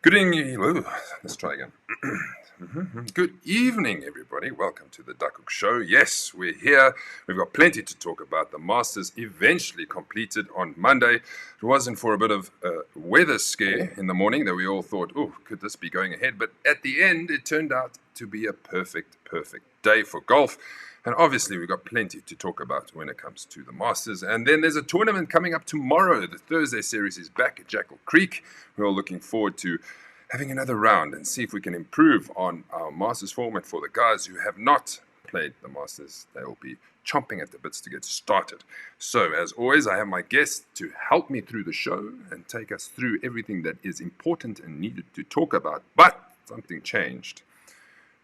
Good evening. Let's try again. Good evening, everybody. Welcome to the Duckhook Show. Yes, we're here. We've got plenty to talk about. The Masters eventually completed on Monday. It wasn't for a bit of a weather scare in the morning that we all thought, oh, could this be going ahead? But at the end, it turned out to be a perfect day for golf. And obviously, we've got plenty to talk about when it comes to the Masters. And then there's a tournament coming up tomorrow. The Thursday series is back at Jackal Creek. We're all looking forward to having another round and see if we can improve on our Masters format. For the guys who have not played the Masters, they will be chomping at the bits to get started. So, as always, I have my guests to help me through the show and take us through everything that is important and needed to talk about. But something changed.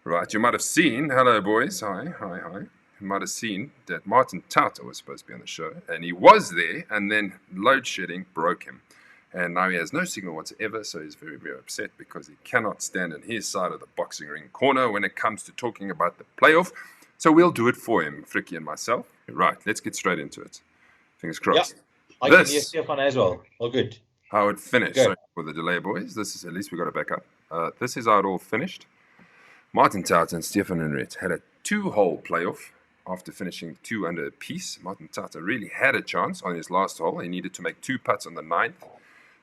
Right, you might have seen, hello boys, hi. You might have seen that Martin Tauter was supposed to be on the show, and he was there, and then load shedding broke him. And now he has no signal whatsoever, so he's very upset because he cannot stand in his side of the boxing ring corner when it comes to talking about the playoff. So we'll do it for him, Fricky and myself. Right, let's get straight into it. Fingers crossed. Yeah, I can hear Stefan as well. All good. How it finished. Sorry for the delay, boys. This is, at least we got it back up. This is how it all finished. Martin Tauter and Stefan Henriette had a 2-hole playoff after finishing 2 under a piece. Martin Tauter really had a chance on his last hole. He needed to make 2 putts on the 9th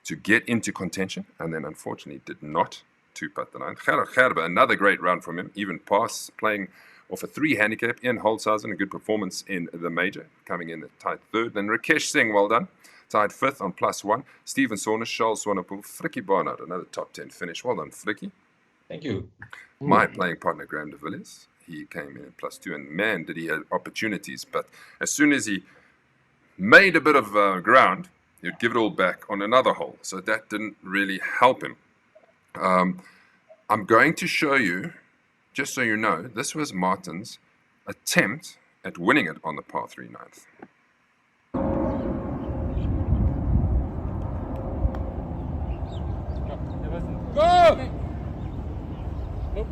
to get into contention, and then unfortunately did not 2-putt the 9th. Gerard Gerber, another great round from him, even playing off a 3 handicap. Ian Holzhausen, a good performance in the major, coming in at tied 3rd. Then Rakesh Singh, well done, tied 5th on +1. Stephen Saunders, Charles Swanepoel, Fricky Barnard, another top 10 finish. Well done, Fricky. Thank you. My playing partner, Graham de Villiers, he came in at +2, and man, did he have opportunities. But as soon as he made a bit of ground, he'd give it all back on another hole. So that didn't really help him. I'm going to show you, just so you know, this was Martin's attempt at winning it on the par 3 9th. Go! Nope.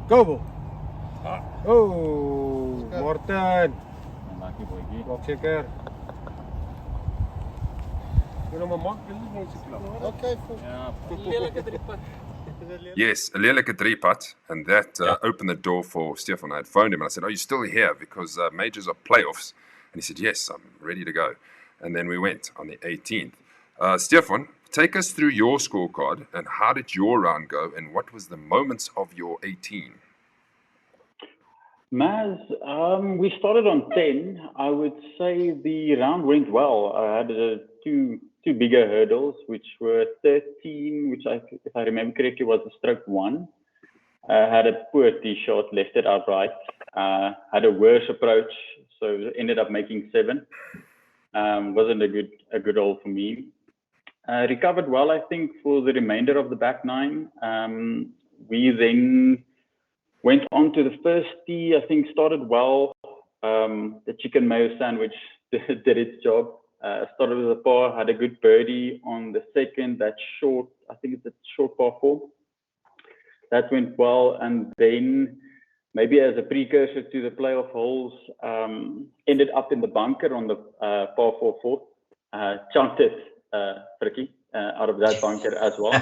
Go! Oh, Morten. Lucky boy. Blok seker. Jy nou maar maak jy net so klap. Okay, Lelijke 3-putt. Yes, a lelijke 3-putt, and that opened the door for Stefan. I had phoned him and I said, "Are you still here? Because majors are playoffs." And he said, "Yes, I'm ready to go." And then we went on the 18th. Stefan, take us through your scorecard and how did your round go and what was the moments of your 18? Maz, we started on 10. I would say the round went well. I had two bigger hurdles, which were 13, which if I remember correctly, was a stroke 1. Had a poor tee shot, left it outright. Had a worse approach, so ended up making 7. Wasn't a good hole for me. Recovered well, I think, for the remainder of the back 9. We then went on to the first tee. I think started well. The chicken mayo sandwich did its job. Started with a par, had a good birdie on the second. That short, I think it's a short par 4. That went well, and then maybe as a precursor to the playoff holes, ended up in the bunker on the par 4. Chunked it, Fricky, out of that bunker as well.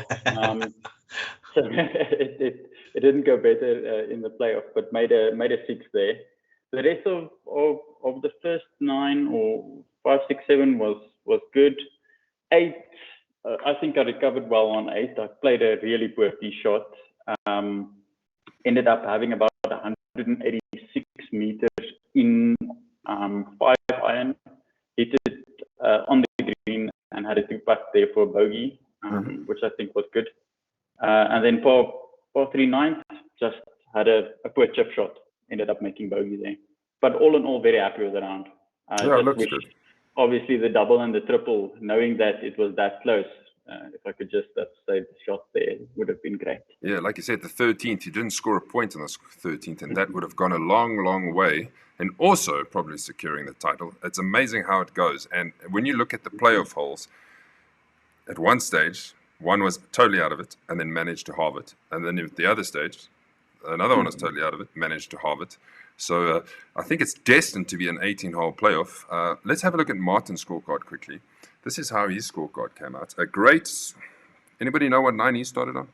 So it didn't go better in the playoff, but made a 6 there. The rest of the first 9 or 5, 6, 7 was good. 8, I think I recovered well on 8. I played a really poor tee shot. Ended up having about 186 meters in 5 iron. Hit it on the green and had a 2-putt there for a bogey, which I think was good. And then par 3 9th, just had a poor chip shot. Ended up making bogey there. But all in all, very happy with the round. Yeah, it looks good. Obviously, the double and the triple, knowing that it was that close, if I could just have saved the shot there, it would have been great. Yeah, like you said, the 13th, you didn't score a point on the 13th, and that would have gone a long way, and also probably securing the title. It's amazing how it goes. And when you look at the playoff holes, at one stage, one was totally out of it and then managed to halve it. And then at the other stage, Another one was totally out of it, managed to halve it. So I think it's destined to be an 18-hole playoff. Let's have a look at Martin's scorecard quickly. This is how his scorecard came out. A great. Anybody know what 9 he started on?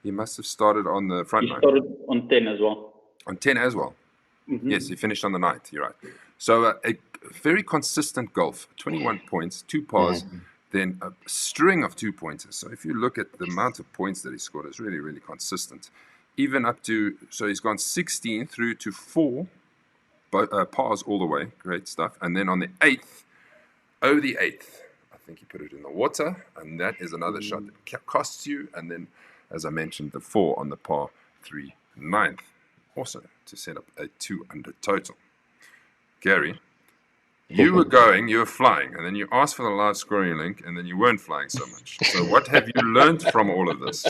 He must have started on the front 9. He started on 10 as well. On 10 as well. Mm-hmm. Yes, he finished on the 9th. You're right. So a very consistent golf. 21 points, 2 pars, then a string of 2 pointers. So if you look at the amount of points that he scored, it's really, really consistent. Even up to, so he's gone 16 through to 4 pars all the way. Great stuff. And then on the 8th, over the 8th, I think he put it in the water, and that is another shot that costs you. And then, as I mentioned, the 4 on the par 3 9th, also to set up a 2 under total. Gary, you were flying, and then you asked for the live scoring link, and then you weren't flying so much. So what have you learned from all of this?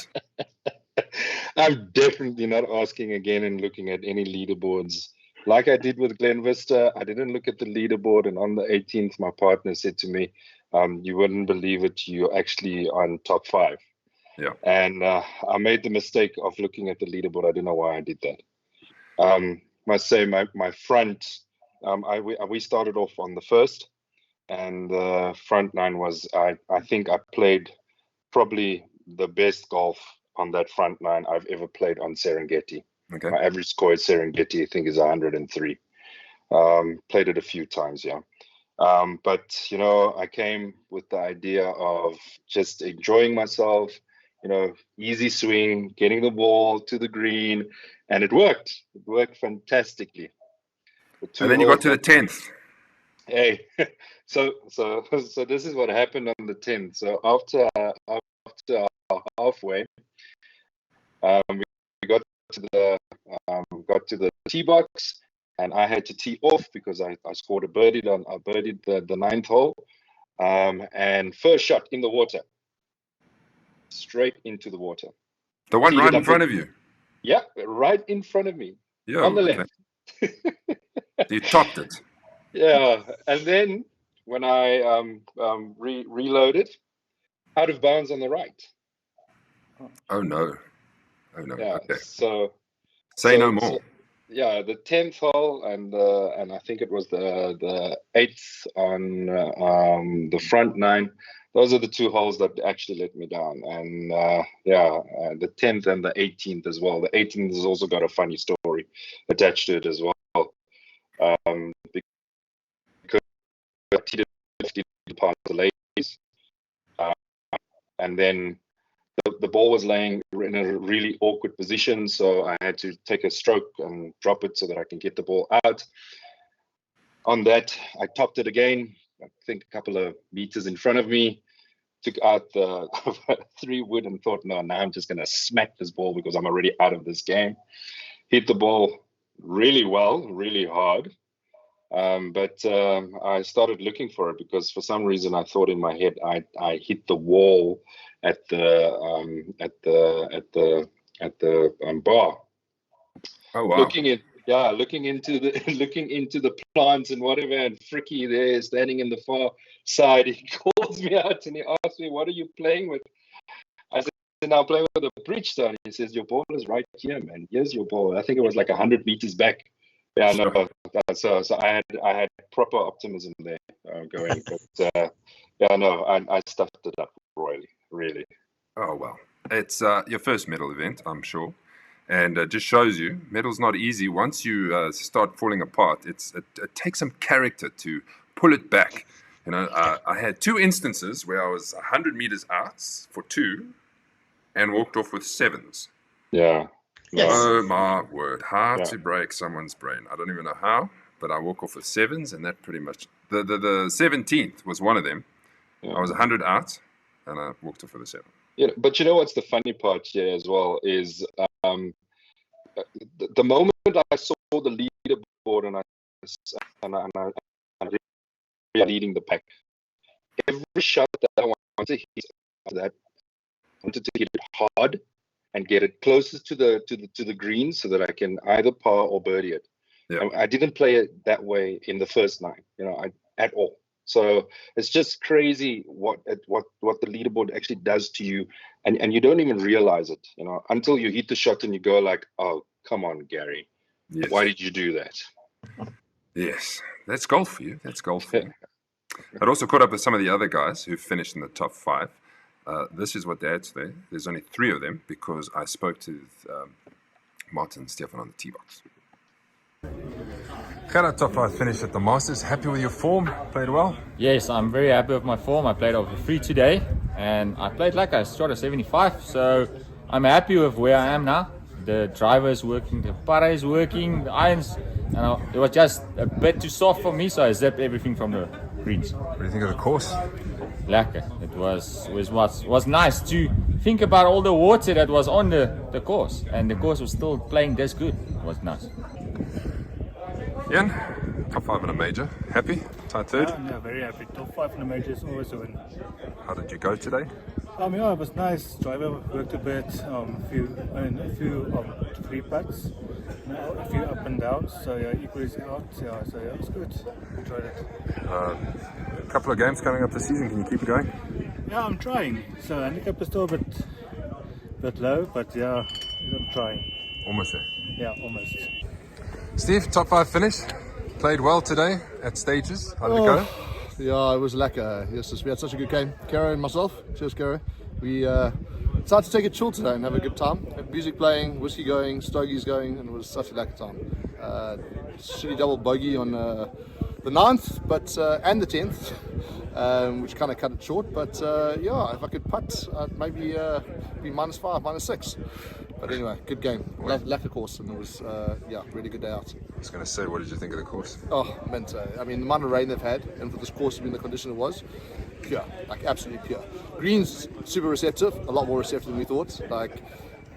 I'm definitely not asking again and looking at any leaderboards. Like I did with Glen Vista, I didn't look at the leaderboard, and on the 18th, my partner said to me, you wouldn't believe it, you're actually on top 5. Yeah. And I made the mistake of looking at the leaderboard. I don't know why I did that. Must say my front, we started off on the 1st, and the front 9 was, I think I played probably the best golf on that front 9 I've ever played on Serengeti. Okay. My average score at Serengeti, I think, is 103. Played it a few times, yeah. But, you know, I came with the idea of just enjoying myself, you know, easy swing, getting the ball to the green, and it worked. It worked fantastically. And then you got to the 10th. Hey, so this is what happened on the 10th. So after halfway, we got to the tee box, and I had to tee off because I scored a birdie I birdied the 9th hole, and first shot in the water, straight into the water. The one right in front of you. Yeah, right in front of me. Yeah, on the left. You topped it. Yeah, and then when I reloaded, out of bounds on the right. Oh no! Yeah. Okay. So say no more. Yeah, the 10th hole and I think it was the 8th on the front 9. Those are the 2 holes that actually let me down. And the 10th and the 18th as well. The 18th has also got a funny story attached to it as well. Because I teed it past the ladies, and then the ball was laying in a really awkward position, so I had to take a stroke and drop it so that I can get the ball out. On that, I topped it again, I think a couple of meters in front of me, took out the 3 wood and thought, no, now I'm just going to smack this ball because I'm already out of this game. Hit the ball really well, really hard. But I started looking for it because for some reason I thought in my head I hit the wall at the bar. Oh wow! Looking into the plants and whatever, and Fricky there standing in the far side, he calls me out and he asks me, "What are you playing with?" I said, "I'm playing with a Bridgestone." He says, "Your ball is right here, man. Here's your ball." I think it was like 100 meters back. Yeah, no. So I had proper optimism there going, but I stuffed it up royally, really. Oh well, it's your first medal event, I'm sure, and it just shows you medal's not easy. Once you start falling apart, it takes some character to pull it back. You know, I had 2 instances where I was 100 meters out for 2, and walked off with 7s. Yeah. Yes. Oh my word! How to break someone's brain? I don't even know how, but I walk off with 7s, and that pretty much the 17th was one of them. Yeah. I was 100 out, and I walked off with a 7. Yeah, but you know what's the funny part here as well is the moment I saw the leaderboard and I leading the pack, every shot that I wanted to hit after that, I wanted to hit it hard and get it closest to the green so that I can either par or birdie it. Yeah. I didn't play it that way in the first 9, at all. So it's just crazy what the leaderboard actually does to you, and you don't even realize it, until you hit the shot and you go like, oh come on, Gary. Yes. Why did you do that? Yes, that's golf for you. That's golf for you. I'd also caught up with some of the other guys who finished in the top 5. This is what they had today. There's only 3 of them because I spoke to Martin and Stefan on the tee box. Gerard, top 5 finished at the Masters. Happy with your form? Played well? Yes, I'm very happy with my form. I played over 3 today and I played like I shot a 75. So I'm happy with where I am now. The driver is working, the putter is working, the irons. It was just a bit too soft for me, so I zipped everything from the greens. What do you think of the course? Lekker. It was nice to think about all the water that was on the course, and the course was still playing this good. It was nice. Ian, top 5 in a major. Happy? Tied 3rd? Yeah, very happy. Top 5 in the major is always a win. How did you go today? Yeah, it was nice. Driver worked a bit, a few 3 putts, a few up and downs. So yeah, equally out. Yeah, so yeah, it was good. Enjoyed it. A couple of games coming up this season. Can you keep it going? Yeah, I'm trying. So handicap is still a bit low, but yeah, I'm trying. Almost there. Yeah, almost. Steve, top 5 finish. Played well today at stages. How did it go? Yeah, it was lekker. Yes, we had such a good game. Kara and myself. Cheers, Kara. We decided to take it chill today and have a good time. Had music playing, whiskey going, stogies going, and it was such a lekker time. Shitty double bogey on the 9th, but and the 10th, which kind of cut it short. But yeah, if I could putt, I'd maybe be -5, -6. But anyway, good game. Lekker course, and it was yeah, really good day out. I was going to say, what did you think of the course? Oh, meant I mean, the amount of rain they've had, and for this course to be in the condition it was, pure, like absolutely pure. Greens super receptive, a lot more receptive than we thought. Like,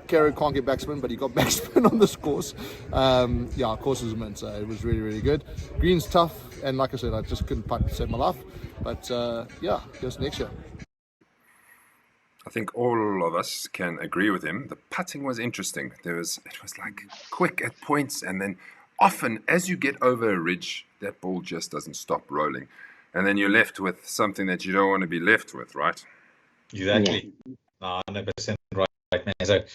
Kerry can't get backspin, but he got backspin on this course. Yeah, course was immense. It was really, really good. Greens tough, and like I said, I just couldn't putt to save my life. But yeah, here's next year. I think all of us can agree with him. The putting was interesting. It was like quick at points, and then often as you get over a ridge, that ball just doesn't stop rolling. And then you're left with something that you don't want to be left with, right? Exactly. 100% right now. So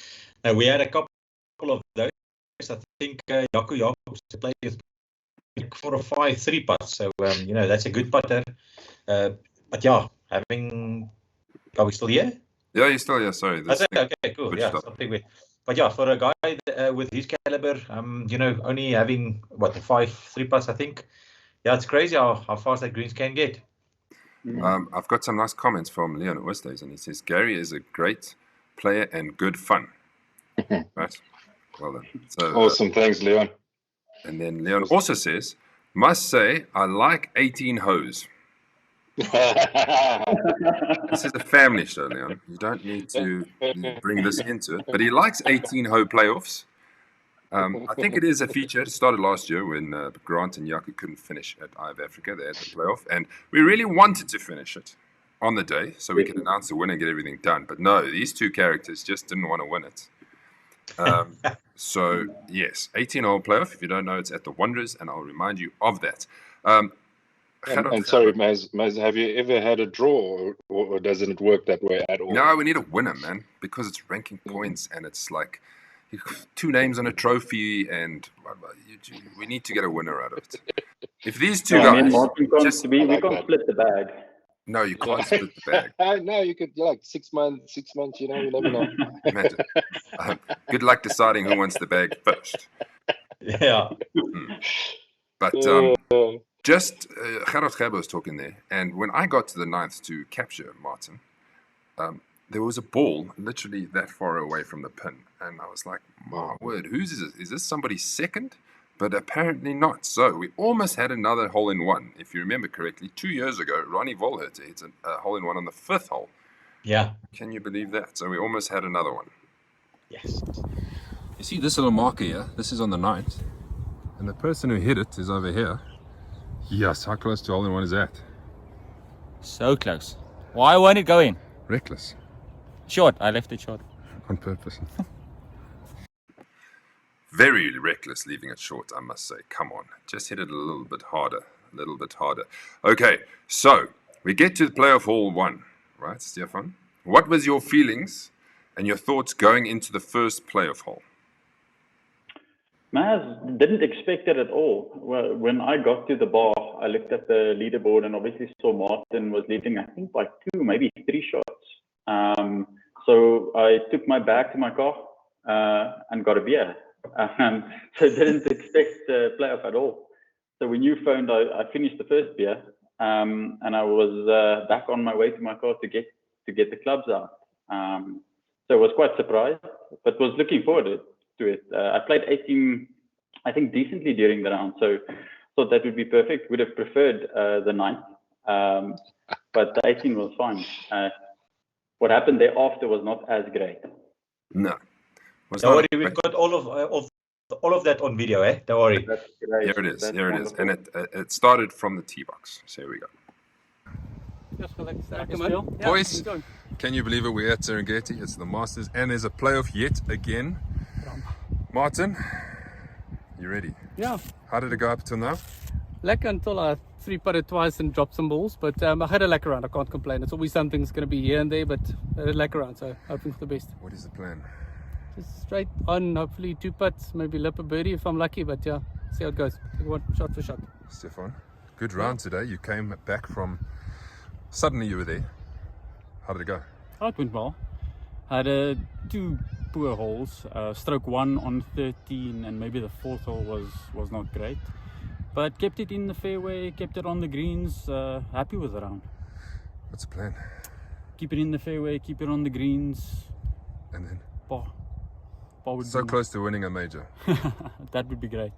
we had a couple of those. I think Jackal played with 4 or 5 3 putts. So, that's a good putter. But yeah, are we still here? Yeah, you're still here. Sorry. Okay, cool. Yeah, something with. But yeah, for a guy with his caliber, only having 5 3 putts, I think. Yeah, it's crazy how fast that greens can get. I've got some nice comments from Leon Oosthuizen, and he says Gary is a great player and good fun. Right? Well done. So, awesome, thanks, Leon. And then Leon also says, must say I like 18 hoes. This is a family show, Leon. You don't need to bring this into it. But he likes 18 hoe playoffs. I think it is a feature. It started last year when Grant and Jaco couldn't finish at Eye of Africa. They had the playoff. And we really wanted to finish it on the day so we could announce the winner and get everything done. But no, these two characters just didn't want to win it. So, yes, 18-hole playoff. If you don't know, it's at the Wanderers, and I'll remind you of that. And sorry, Maz, have you ever had a draw, or doesn't it work that way at all? No, we need a winner, man, because it's ranking points, and it's like 2 names on a trophy, and we need to get a winner out of it. If these two guys... we can't split the bag. No, you can't split the bag. No, you could, like 6 months, you never know. Imagine. Good luck deciding who wants the bag first. Yeah. But just Gerard Gerber was talking there, and when I got to the 9th to capture Martin, there was a ball literally that far away from the pin, and I was like, my word, whose is this? Is this somebody's second? But apparently not. So we almost had another hole-in-one. If you remember correctly, 2 years ago, Ronnie Volhert hit a hole-in-one on the 5th hole. Yeah. Can you believe that? So we almost had another one. Yes. You see this little marker here? This is on the 9th. And the person who hit it is over here. Yes, how close to hole-in-one is that? So close. Why won't it go in? Reckless. Short. I left it short. On purpose. Very reckless leaving it short, I must say. Come on. Just hit it a little bit harder. Okay, so we get to the playoff hole 1. Right, Stefan? What was your feelings and your thoughts going into the first playoff hole? Maz didn't expect it at all. Well, when I got to the bar, I looked at the leaderboard and obviously saw Martin was leading, I think, by 2, maybe 3 shots. So I took my bag to my car and got a beer. So didn't expect the playoff at all. So when you phoned, I finished the first beer, and I was back on my way to my car to get the clubs out. So I was quite surprised, but was looking forward to it. I played 18, I think, decently during the round, so thought that would be perfect. Would have preferred the 9th, but the 18 was fine. What happened thereafter was not as great. No. Don't worry, we've got all of that on video, eh? Don't worry. That's great. Here it is. That's Here it is. wonderful. And it started from the tee box. So here we go. Boys, can you believe it? We're at Serengeti. It's the Masters, and there's a playoff yet again. Martin, you ready? Yeah, How did it go up till now? lekker until I 3-putted twice and dropped some balls, but I had a lekker round. I can't complain. It's always something's going to be here and there, but I had a lekker round, so hoping for the best. What is the plan? Just straight on, hopefully 2 putts, maybe lip a birdie if I'm lucky, but yeah, see how it goes. Take one shot for shot. Stefan, good round today. You came back from, suddenly you were there. How did it go? Oh, it went well. I had 2 poor holes. Stroke 1 on 13, and maybe the 4th hole was not great. But kept it in the fairway, kept it on the greens. Happy with the round. What's the plan? Keep it in the fairway, keep it on the greens. And then? Par would So be close to winning a major. that would be great.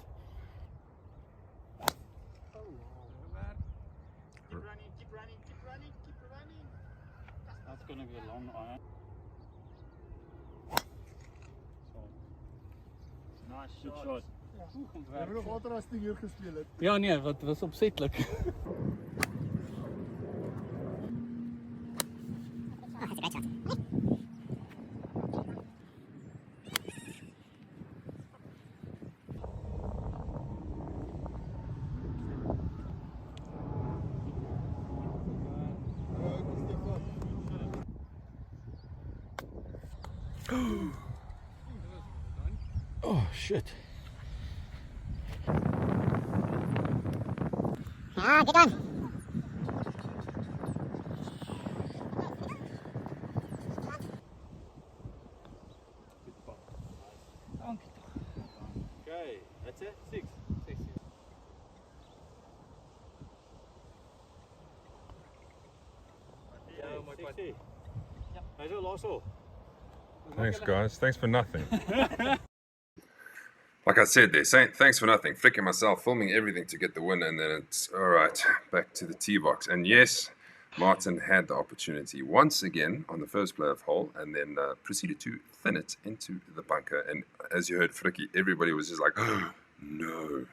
Keep running. That's going to be a long iron. Nice shot. Ja, nee, wat was opzettelijk. Oh, shit. Ah, good one. Okay, that's it. 6. Yeah, my quad. How's your last hole? Thanks, guys. Thanks for nothing. Like I said there, saying thanks for nothing. Flicking myself, filming everything to get the win, and then it's all right, back to the tee box. And yes, Martin had the opportunity once again on the first playoff hole, and then proceeded to thin it into the bunker. And as you heard Frikkie, everybody was just like, oh, no,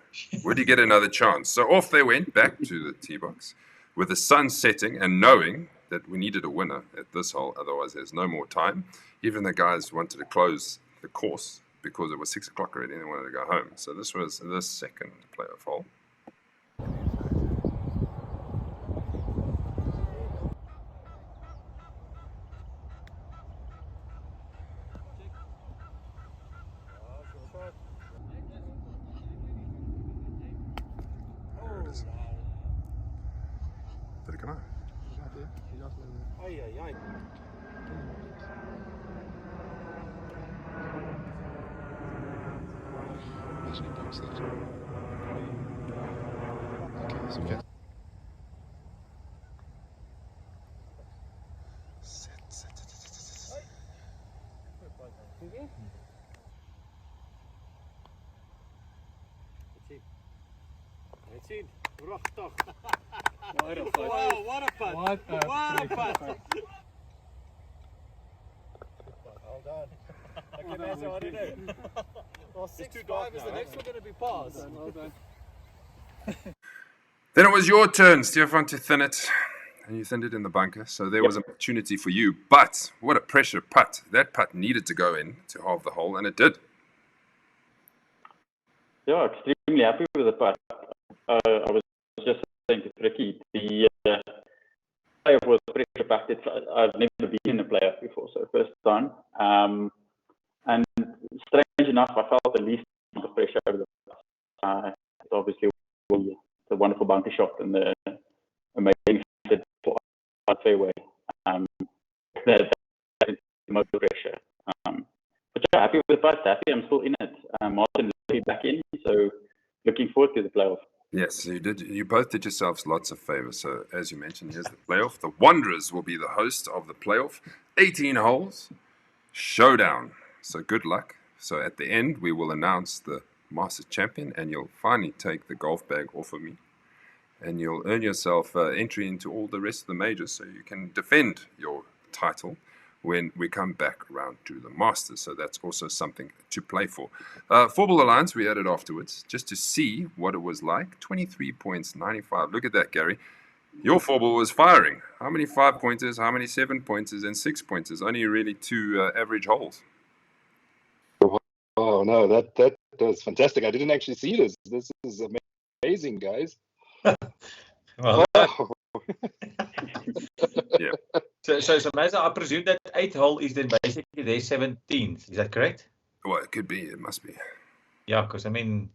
would he get another chance? So off they went back to the tee box with the sun setting and knowing that we needed a winner at this hole, otherwise there's no more time. Even the guys wanted to close the course because it was 6 o'clock already and they wanted to go home. So this was the second playoff hole. There it is. Did it come out? Actually post that. Okay, so okay. Sit. That's it. Prachtig. What a putt. Wow, what a putt. What a putt. Well done. Okay, man, so what do you do? Well, 6-5 is the next one going to be pars. Well done. Then it was your turn, Stefan, to thin it. And you thinned it in the bunker. So there was an opportunity for you. But what a pressure putt. That putt needed to go in to halve the hole, and it did. Yeah, extremely happy with the putt. I was just saying to Frikkie, the playoff was pressure packed. I've never been in a playoff before, so first time. And strange enough, I felt the least amount of pressure over and the amazing fit for our fairway. That's the most pressure. But yeah, happy with the price, happy. I'm still in it. Martin will be back in, so looking forward to the playoff. Yes, you both did yourselves lots of favors. So, as you mentioned, here's the playoff. The Wanderers will be the host of the playoff. 18 holes, showdown. So, good luck. So, at the end, we will announce the Masters champion, and you'll finally take the golf bag off of me. And you'll earn yourself entry into all the rest of the majors, so you can defend your title when we come back around to the Masters. So that's also something to play for. Four-Ball Alliance, we added afterwards, just to see what it was like. 23 points, 95. Look at that, Gary. Your four-ball was firing. How many 5-pointers, how many 7-pointers, and 6-pointers? Only really 2 average holes. Oh, no, that was fantastic. I didn't actually see this. This is amazing, guys. Well, Wow. Yeah. So Mazza, I presume that 8th hole is then basically their 17th. Is that correct? Well, it could be. It must be. Yeah, because I mean,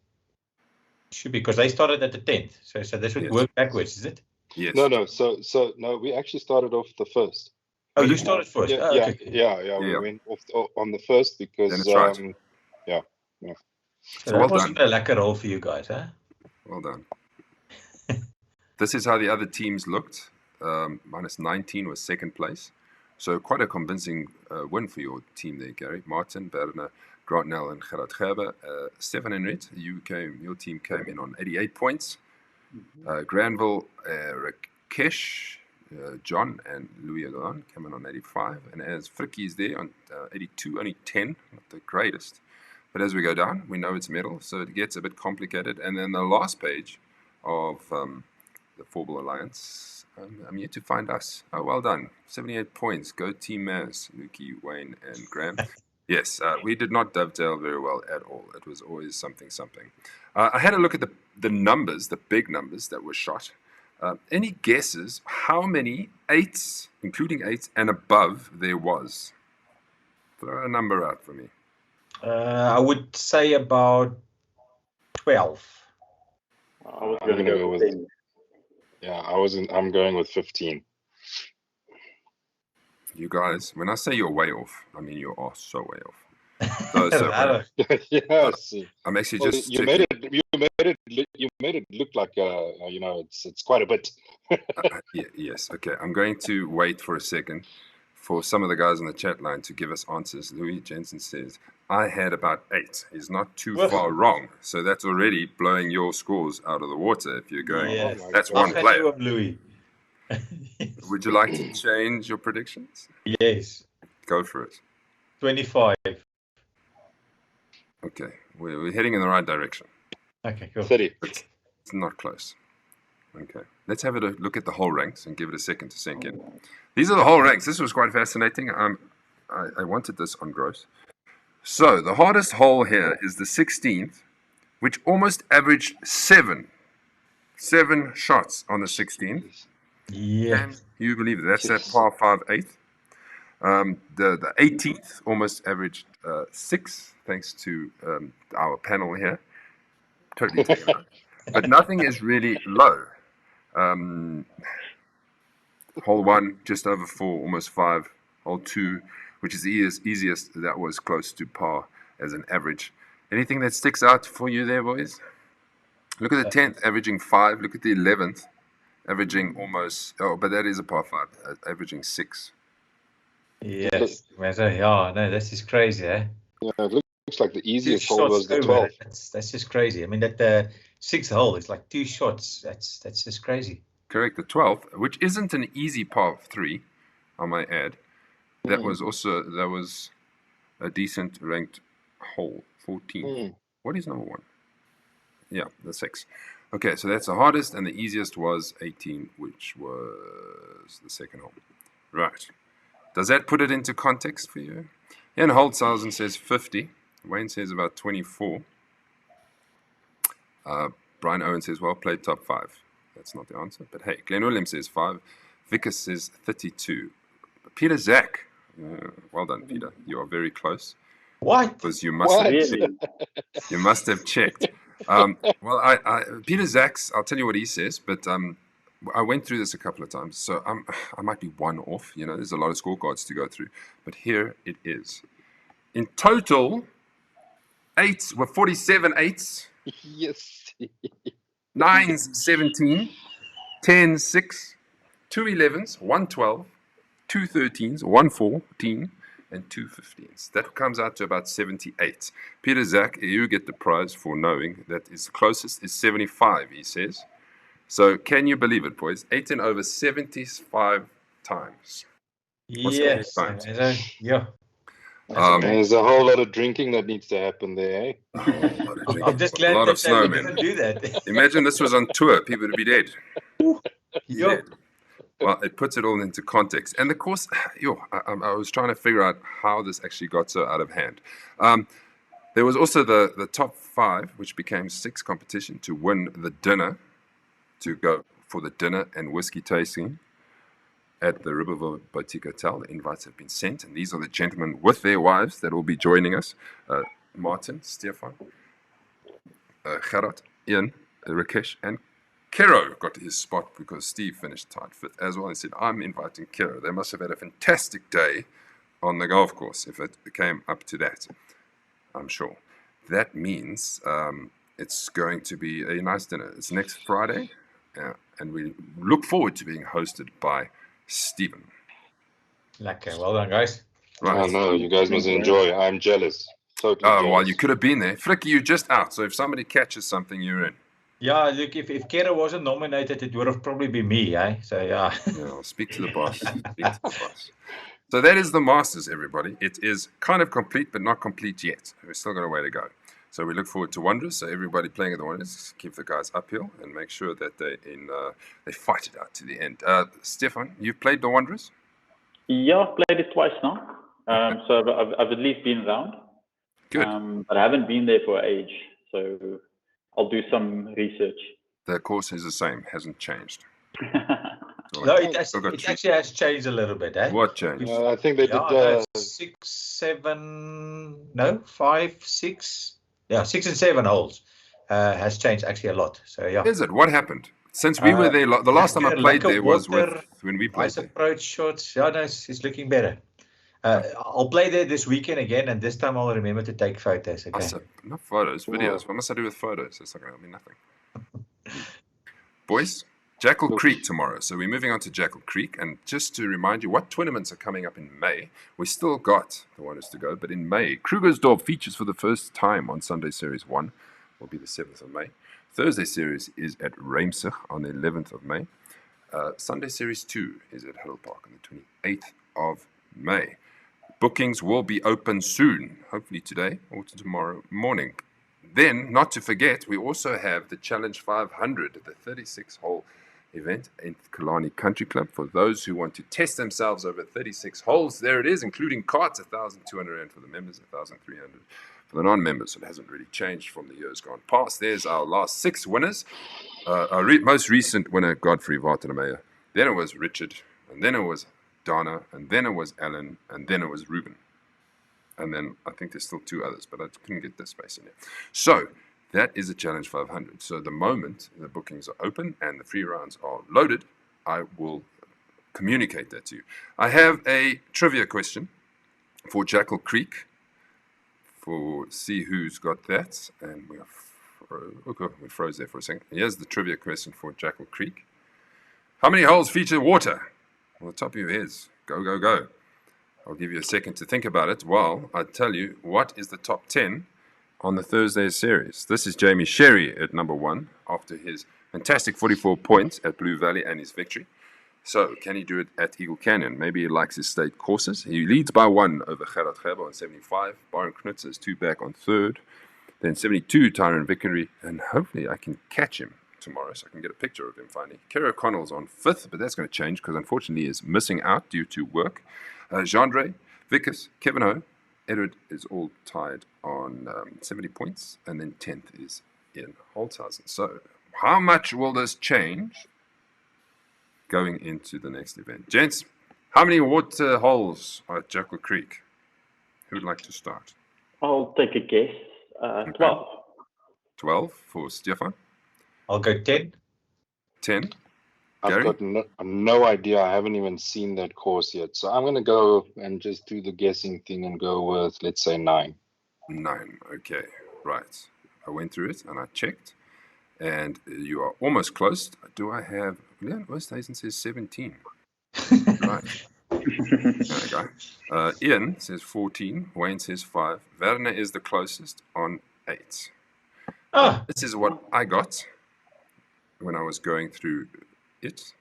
should be because they started at the 10th. So this would Yes. work backwards, is it? Yes. No. So no, we actually started off the first. Oh, you started first. Yeah, Oh, okay. yeah. We went off on the first because Then it's right. yeah. So well that wasn't done. a lekker hole for you guys, huh? Well done. This is how the other teams looked. Minus 19 was second place. So quite a convincing win for your team there, Gary. Martin, Berner, Grantnell, and Gerard Gerber. Stefan and Rit, your team came in on 88 points. Granville, Rakesh, John, and Louis Adan came in on 85. And as Fricky's there on 82, only 10, not the greatest. But as we go down, we know it's metal, so it gets a bit complicated. And then the last page of the Four-Ball Alliance, I'm yet to find us. Oh, well done. 78 points. Go Team Maz, Lukey, Wayne, and Graham. Yes, we did not dovetail very well at all. It was always something. I had a look at the numbers, the big numbers that were shot. Any guesses how many 8s, including 8s and above, there was? Throw a number out for me. I would say about 12. I was I'm going to gonna go go with with 10. Yeah, I'm going with 15. You guys, when I say you're way off, I mean you are so way off. So Yes. I'm actually Well, just you made it look like it's quite a bit. yes. Okay, I'm going to wait for a second for some of the guys on the chat line to give us answers. Louis Jensen says, I had about 8. He's not too far wrong. So that's already blowing your scores out of the water if you're going. Yes. That's one player. Louis. Would you like to change your predictions? Yes. Go for it. 25. Okay, we're heading in the right direction. Okay, cool. 30. It's not close. Okay, let's have a look at the whole ranks and give it a second to sink in. These are the whole ranks. This was quite fascinating. I wanted this on gross. So the hardest hole here is the 16th, which almost averaged 7 shots on the 16th. Yeah. Can you believe it? That's that par 5 8th. The 18th almost averaged 6, thanks to our panel here. Totally taken out. But nothing is really low. Hole 1, just over 4, almost 5. Hole 2, which is the easiest, that was close to par as an average. Anything that sticks out for you there, boys? Look at the 10th, averaging 5. Look at the 11th, averaging almost, but that is a par 5, averaging 6. Yes. Yeah, no, this is crazy, eh? Yeah, it looks like the easiest hole was the 12. That's just crazy. I mean, that the 6th hole is like 2 shots. That's just crazy. Correct, the 12th, which isn't an easy par 3, I might add. That was a decent ranked hole, 14. What is number 1? Yeah, the 6. Okay, so that's the hardest, and the easiest was 18, which was the second hole. Right. Does that put it into context for you? Ian Holtzhausen says 50. Wayne says about 24. Brian Owen says, well played, top 5. That's not the answer. But hey, Glenn Williams says 5. Vickers says 32. Peter Zach. Well done, Peter. You are very close. What? Because you must have checked. Peter Zach's, I'll tell you what he says, but I went through this a couple of times, so I might be one off. You know, there's a lot of scorecards to go through, but here it is. In total, 47 eights, Yes. 9s 17, 10s 6, 2 11s, 1 12, 2 13s, 1 14, and 2 15s. That comes out to about 78. Peter Zach, you get the prize for knowing that his closest is 75, he says. So can you believe it, boys? 8 and over 75 times. Yes. times? Yeah. There's a whole lot of drinking that needs to happen there, eh? A whole lot of drinking. I'm just glad a lot that of they snowmen. didn't do that. Imagine this was on tour. People would be dead. Yeah. Dead. Well, it puts it all into context. And of course, I was trying to figure out how this actually got so out of hand. There was also the top 5, which became 6 competition to win the dinner, to go for the dinner and whiskey tasting at the Riverville Boutique Hotel. The invites have been sent, and these are the gentlemen with their wives that will be joining us. Martin, Stefan, Gerard, Ian, Rakesh, and Kero got his spot because Steve finished tied 5th as well. He said, I'm inviting Kero. They must have had a fantastic day on the golf course if it came up to that, I'm sure. That means it's going to be a nice dinner. It's next Friday, and we look forward to being hosted by Stephen. Lekker. Well done, guys. Right. I know, you guys must enjoy. I'm jealous. Totally jealous. Well, you could have been there. Flicky, you're just out. So if somebody catches something, you're in. Yeah, look, if Kera wasn't nominated, it would have probably been me, eh? So, yeah. Yeah, I'll speak to the boss. Speak to the boss. So that is the Masters, everybody. It is kind of complete, but not complete yet. We've still got a way to go. So we look forward to Wanderers. So everybody playing at the Wanderers, keep the guys uphill and make sure that they fight it out to the end. Stefan, you've played the Wanderers? Yeah, I've played it twice now. So I've at least been around. Good. But I haven't been there for age. So I'll do some research. The course is the same, hasn't changed. No, it actually has changed a little bit, eh? What changed? I think they did 6, 7, no, 5, 6. Yeah, 6 and 7 holes has changed actually a lot. So, yeah. Is it? What happened? Since we were there, the last time I played there was when we played nice there. Approach shots. Yeah, no, it's looking better. I'll play there this weekend again, and this time I'll remember to take photos. Okay. Not photos, videos. What must I do with photos? It's not going to help me nothing. Boys, Jackal Creek tomorrow. So we're moving on to Jackal Creek. And just to remind you what tournaments are coming up in May, we still got the Wanderers to go. But in May, Krugersdorp features for the first time on Sunday Series 1. Will be the 7th of May. Thursday Series is at Reimsig on the 11th of May. Sunday Series 2 is at Huddle Park on the 28th of May. Bookings will be open soon, hopefully today or tomorrow morning. Then, not to forget, we also have the Challenge 500, the 36-hole event in Killarney Country Club. For those who want to test themselves over 36 holes, there it is, including carts, 1,200 Rand for the members, 1,300 for the non-members. So it hasn't really changed from the years gone past. There's our last 6 winners. Our most recent winner, Godfrey Wartenemeyer. Then it was Richard, and then it was Donna, and then it was Alan, and then it was Ruben. And then I think there's still 2 others, but I couldn't get the space in there. So that is a Challenge 500. So the moment the bookings are open and the free rounds are loaded, I will communicate that to you. I have a trivia question for Jackal Creek. See who's got that. And we froze there for a second. Here's the trivia question for Jackal Creek. How many holes feature water? On the top of your heads. Go, go, go. I'll give you a second to think about it while I tell you what is the top 10 on the Thursday series. This is Jamie Sherry at number 1 after his fantastic 44 points at Blue Valley and his victory. So, can he do it at Eagle Canyon? Maybe he likes his state courses. He leads by 1 over Gerard Gerber on 75. Byron Knutzer is 2 back on 3rd. Then 72, Tyron Vickery. And hopefully I can catch him tomorrow so I can get a picture of him finally. Kerry O'Connell's on 5th, but that's going to change because unfortunately he is missing out due to work. Jeandre, Vickers, Kevin O, Edward is all tied on 70 points, and then 10th is Ian Holthausen. So, how much will this change going into the next event? Gents, how many water holes are at Jackal Creek? Who would like to start? I'll take a guess. 12. 12 for Stefan. I'll go 10. 10. I've Gary? got no idea. I haven't even seen that course yet. So I'm going to go and just do the guessing thing and go with, let's say, 9. 9. Okay, right. I went through it and I checked, and you are almost close. Do I have? Leon Oosthuizen says 17. Right. Okay. Ian says 14. Wayne says 5. Werner is the closest on 8. This is what I got when I was going through it.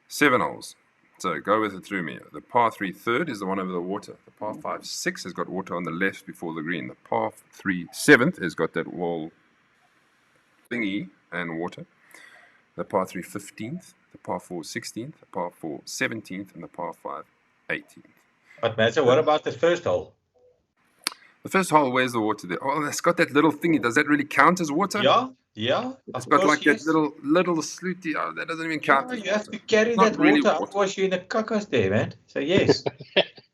7 holes. So go with it through me. The par 3 third is the one over the water. The par 5 6 has got water on the left before the green. The par 3 7th has got that wall thingy and water. The par 3 15th, the par 4 16th, the par 4 17th, and the par 5 18th. But Matt, so what about the first hole? The first hole, where's the water there? Oh, it's got that little thingy. Does that really count as water? Yeah. It's got like that little slooty. Oh, that doesn't even count. You have to carry that really water. Otherwise, you're in the cacos there, man. So yes.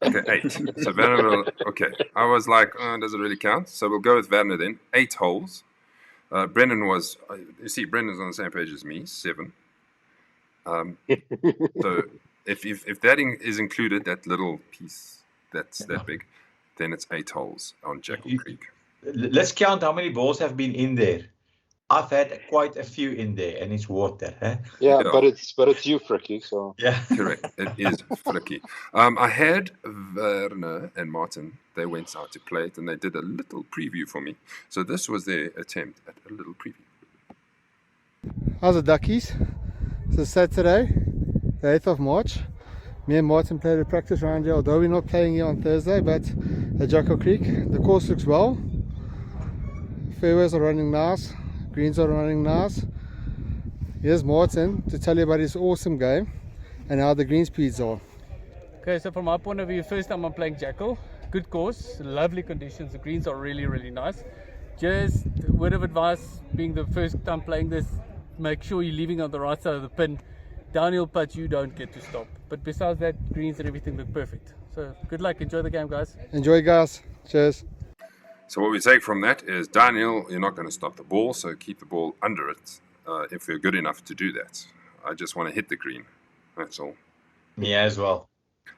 Okay, 8. So Werner will. Okay, I was like, does it really count? So we'll go with Werner then. 8 holes. Brendan was. You see, Brendan's on the same page as me. 7. So if that is included, that little piece that's that big, then it's 8 holes on Jackal Creek. Let's count how many balls have been in there. I've had quite a few in there, and it's water. Huh? Yeah, but it's you, Fricky. So yeah, correct. It is Fricky. I had Werner and Martin. They went out to play it, and they did a little preview for me. So this was their attempt at a little preview. How's it, Duckies? It's Saturday, the 8th of March. Me and Martin played a practice round here, although we're not playing here on Thursday, but at Jackal Creek. The course looks well. Fairways are running nice. Greens are running nice. Here's Martin to tell you about his awesome game and how the green speeds are. Okay, so from my point of view, first time I'm playing Jackal. Good course, lovely conditions. The greens are really, really nice. Just a word of advice, being the first time playing this, make sure you're leaving on the right side of the pin. Downhill putts, you don't get to stop. But besides that, greens and everything look perfect. So good luck, enjoy the game, guys. Enjoy, guys. Cheers. So what we take from that is, Daniel, you're not going to stop the ball, so keep the ball under it if you're good enough to do that. I just want to hit the green. That's all. Me as well.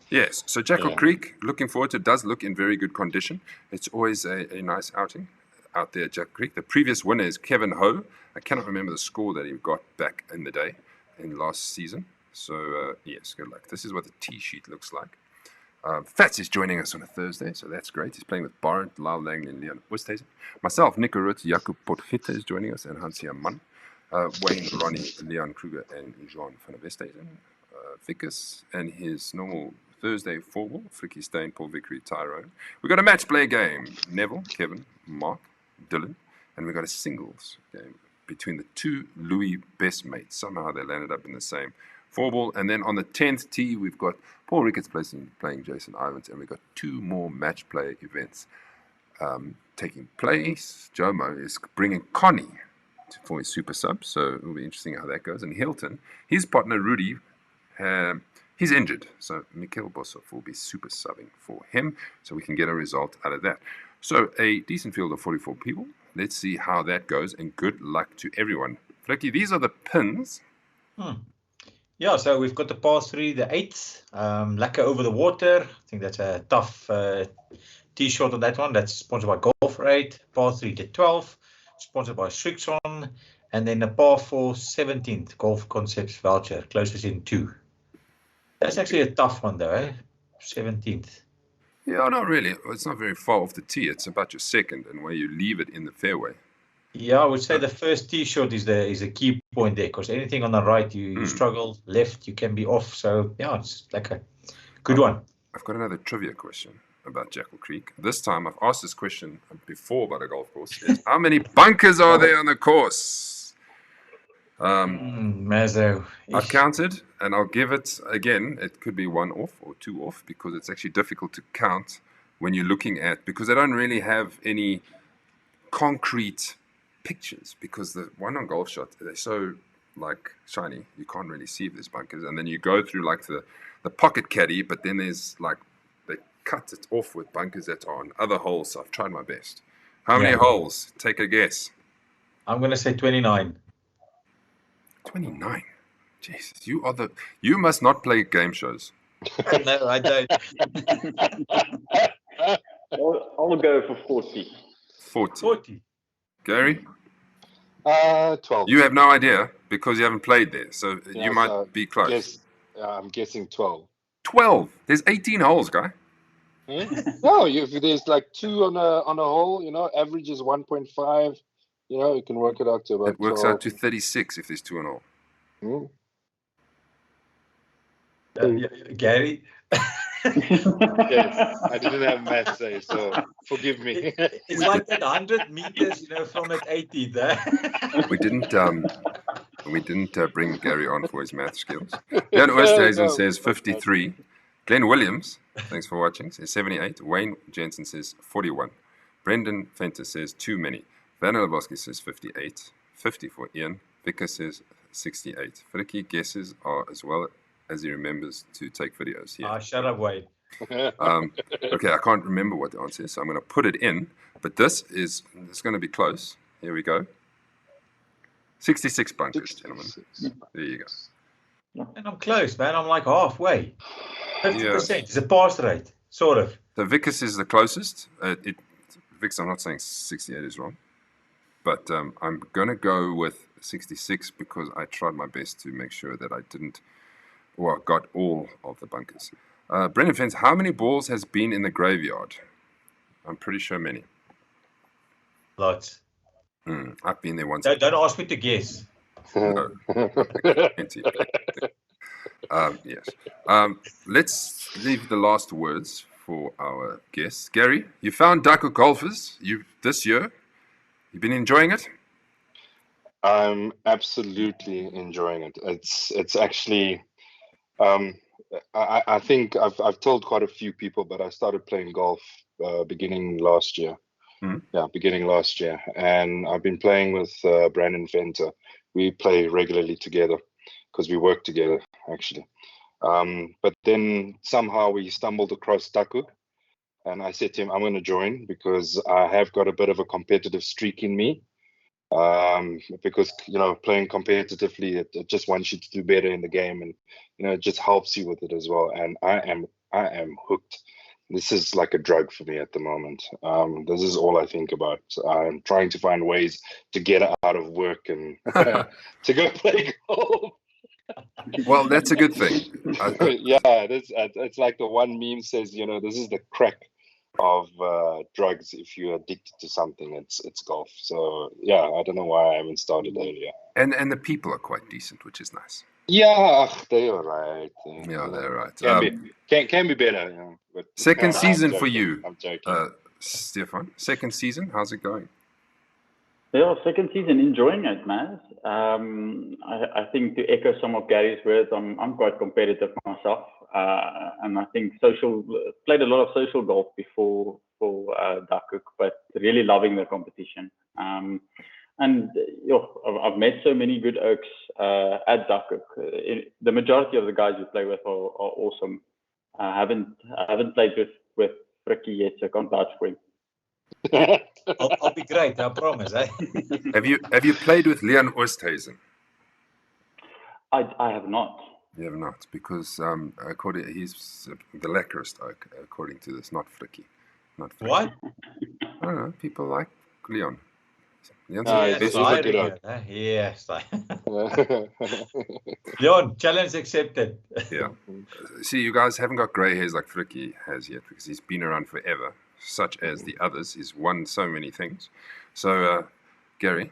Yes, so Jackal Creek, looking forward to it, does look in very good condition. It's always a nice outing out there at Jackal Creek. The previous winner is Kevin Ho. I cannot remember the score that he got back in the day in last season. So, yes, good luck. This is what the tee sheet looks like. Fats is joining us on a Thursday, so that's great. He's playing with Barent, Lyle Langley, and Leon Oosthuizen. Myself, Nico Rutz, Jakub Potgieter is joining us, and Hansia Mann. Wayne, Ronnie, Leon Kruger, and Jean van der Westhuizen. Vickers and his normal Thursday four-ball, Fricky Stain, Paul Vickery, Tyrone. We've got a match play game. Neville, Kevin, Mark, Dylan, and we've got a singles game between the two Louis best mates. Somehow they landed up in the same four-ball. And then on the 10th tee, we've got Paul Ricketts playing Jason Ivans, and we've got 2 more match play events taking place. Jomo is bringing Connie for his super sub, so it'll be interesting how that goes. And Hilton, his partner Rudy, he's injured, so Mikhail Bosov will be super subbing for him, so we can get a result out of that. So a decent field of 44 people. Let's see how that goes, and good luck to everyone. Flicky, these are the pins. Yeah, so we've got the par 3, the 8th, Lekker over the water. I think that's a tough tee shot on that one. That's sponsored by Golf 8. Par 3, the 12th, sponsored by Strixon. And then the par 4, 17th, Golf Concepts voucher, closest in 2. That's actually a tough one though, eh? 17th. Yeah, not really. It's not very far off the tee. It's about your second and where you leave it in the fairway. Yeah, I would say the first tee shot is a key point there, because anything on the right, you struggle. Left, you can be off. So, yeah, it's like a good one. I've got another trivia question about Jackal Creek. This time, I've asked this question before about a golf course. Is how many bunkers are there on the course? Mazzo. I've counted, and I'll give it, again, it could be 1 off or 2 off, because it's actually difficult to count when you're looking at, because they don't really have any concrete pictures, because the one on Golf Shot, they're so like shiny, you can't really see if there's bunkers. And then you go through like the pocket caddy, but then there's like, they cut it off with bunkers that are on other holes. So I've tried my best. How many holes? Take a guess. I'm going to say 29. 29. Jesus, you must not play game shows. No, I don't. I'll go for 40. 40. Gary? 12. You have no idea because you haven't played there, so you might be close. I'm guessing 12. 12. There's 18 holes, guy. No, if there's like 2 on a hole, average is 1.5. You can work it out to about. It works 12. out to 36 if there's 2 on all. Gary. Yes, I didn't have math say, so forgive me. It's like that 100 meters, from at 80 there. We didn't bring Gary on for his math skills. Jan Oosthuizen says 53. Glenn Williams, thanks for watching, says 78. Wayne Jensen says 41. Brendan Fenter says too many. Vanilla Bosky says 58. 50 for Ian. Vicker says 68. Fricky guesses are as well as he remembers to take videos. Yeah. Shut up, Wayne. Okay, I can't remember what the answer is, so I'm going to put it in. But it's going to be close. Here we go. 66 bunkers, gentlemen. There you go. And I'm close, man. I'm like halfway. 50%. Yeah. It's a pass rate, sort of. So Vickers is the closest. Vickers, I'm not saying 68 is wrong. But I'm going to go with 66 because I tried my best to make sure that I got all of the bunkers. Brendan Fence, how many balls has been in the graveyard? I'm pretty sure many. Lots. I've been there once. Don't ask me to guess. No. Yes. Let's leave the last words for our guests. Gary, you found Duckhook golfers this year. You've been enjoying it? I'm absolutely enjoying it. It's actually, I think I've told quite a few people, but I started playing golf beginning last year. Yeah, beginning last year, and I've been playing with Brandon Venter. We play regularly together because we work together actually. But then somehow we stumbled across Duckhook, and I said to him, I'm going to join because I have got a bit of a competitive streak in me. Because playing competitively, it just wants you to do better in the game, and it just helps you with it as well. And I am hooked. This is like a drug for me at the moment. This is all I think about. I'm trying to find ways to get out of work and to go play golf. Well, that's a good thing. Yeah, it's like the one meme says, this is the crack of drugs. If you're addicted to something, it's golf. So yeah, I don't know why I haven't started earlier. And the people are quite decent, which is nice. Yeah, they are right. Yeah, they're right. Can be better. But second season for you. I'm joking. Stefan, second season, how's it going? Yeah, second season, enjoying it, man. I think to echo some of Gary's words, I'm quite competitive myself, and I think played a lot of social golf before Duckhook, but really loving the competition. And I've met so many good oaks at Duckhook. The majority of the guys you play with are awesome. I haven't played with Fricky yet, so I can't vouch for him. I'll be great, I promise. Eh? Have you played with Leon Oosthuizen? I have not. You have not, because he's the lacquerist oak, according to this, not Fricky. Not Fricky. What? I don't know. People like Leon. Leon's Yes. Leon, challenge accepted. Yeah. See, you guys haven't got grey hairs like Fricky has yet, because he's been around forever, such as the others. He's won so many things. So, Gary,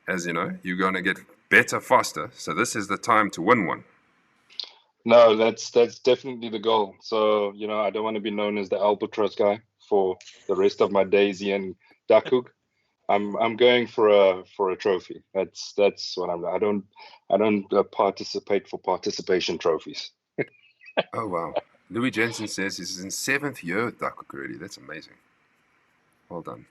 as you know, you're going to get better faster. So this is the time to win one. No, that's definitely the goal. So, I don't want to be known as the albatross guy for the rest of my days here in Duckhook. I'm going for a trophy. That's what I don't participate for participation trophies. Oh wow! Louis Jensen says he's in 7th year at Duckhook already. That's amazing. Well done.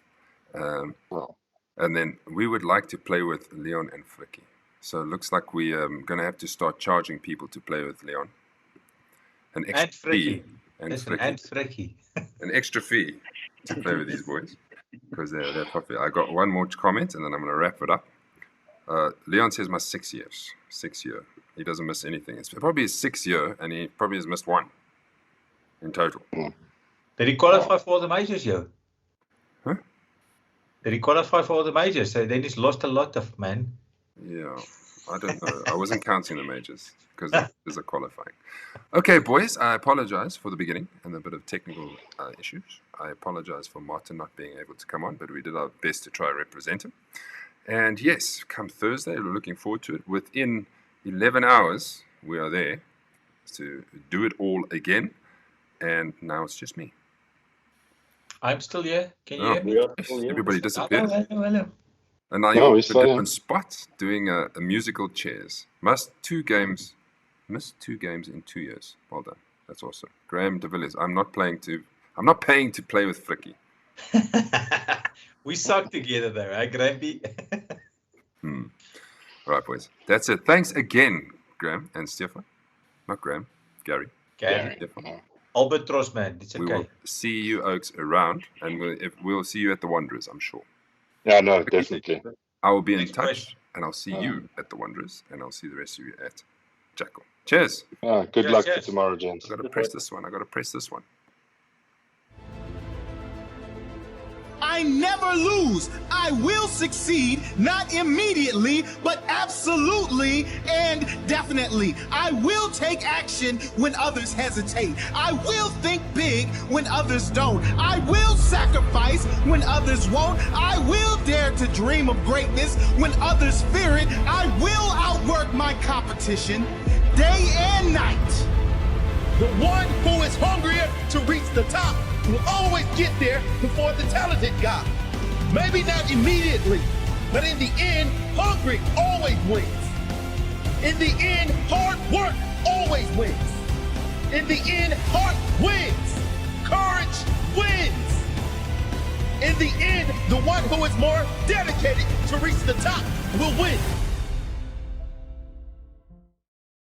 And then we would like to play with Leon and Fricky. So it looks like we're going to have to start charging people to play with Leon. An extra fee. And Fricky. An extra fee to play with these boys. Because they're popular. I got one more comment and then I'm going to wrap it up. Leon says my 6 years. 6 year. He doesn't miss anything. It's probably his 6th year, and he probably has missed 1 in total. Did he qualify for all the majors, yo? Huh? Did he qualify for all the majors? So then he's lost a lot of, man. Yeah, I don't know. I wasn't counting the majors because there's a qualifying. Okay, boys, I apologize for the beginning and a bit of technical issues. I apologize for Martin not being able to come on, but we did our best to try to represent him. And yes, come Thursday, we're looking forward to it. Within 11 hours, we are there to do it all again. And now it's just me. I'm still here. Can you hear me? Everybody disappeared. Hello. And now you're at a different spot doing a musical chairs. Missed 2 games in 2 years. Well done. That's awesome. Graham de Villiers. I'm not paying to play with Fricky. We suck together though, eh, Grampy? All right, boys. That's it. Thanks again, Graham and Stefan. Not Graham, Gary. Stefan. Albatross, man. It's okay. We will see you, Oaks, around, and we'll see you at the Wanderers, I'm sure. Yeah, no, definitely. I will be in touch, and I'll see you at the Wanderers, and I'll see the rest of you at Jackal. Cheers. Good luck for tomorrow, gents. I got to press this one. I never lose. I will succeed, not immediately, but absolutely and definitely. I will take action when others hesitate. I will think big when others don't. I will sacrifice when others won't. I will dare to dream of greatness when others fear it. I will outwork my competition day and night. The one who is hungrier to reach the top will always get there before the talented guy. Maybe not immediately, but in the end, hungry always wins. In the end, hard work always wins. In the end, heart wins. Courage wins. In the end, the one who is more dedicated to reach the top will win.